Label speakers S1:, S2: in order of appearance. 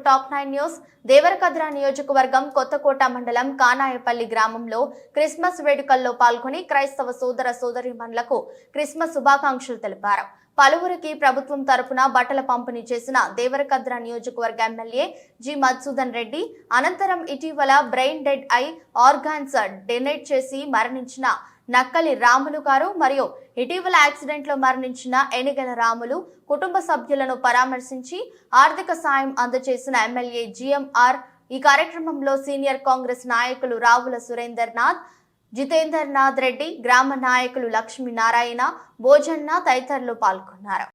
S1: Top 9 news. Devarakadra నియోజకవర్గం కొత్తకోట మండలం కానాయపల్లి గ్రామంలో క్రిస్మస్ వేడుకల్లో పాల్గొని క్రైస్తవ సోదర సోదరీమణులకు క్రిస్మస్ శుభాకాంక్షలు తెలిపారు. పలువురికి ప్రభుత్వం తరపున బట్టల పంపిణీ చేసిన దేవరకద్ర నియోజకవర్గ ఎమ్మెల్యే జి మధుసూదన్ రెడ్డి అనంతరం ఇటీవల brain did I organs donate చేసి మరణించిన నక్కలి రాములు గారు మరియు ఇటీవల యాక్సిడెంట్ లో మరణించిన ఎనిగల రాములు కుటుంబ సభ్యులను పరామర్శించి ఆర్థిక సాయం అందజేసిన ఎమ్మెల్యే జిఎంఆర్. ఈ కార్యక్రమంలో సీనియర్ కాంగ్రెస్ నాయకులు రావుల సురేందర్నాథ్, జితేందర్నాథ్ రెడ్డి, గ్రామ నాయకులు లక్ష్మీనారాయణ, భోజన్న తదితరులు పాల్గొన్నారు.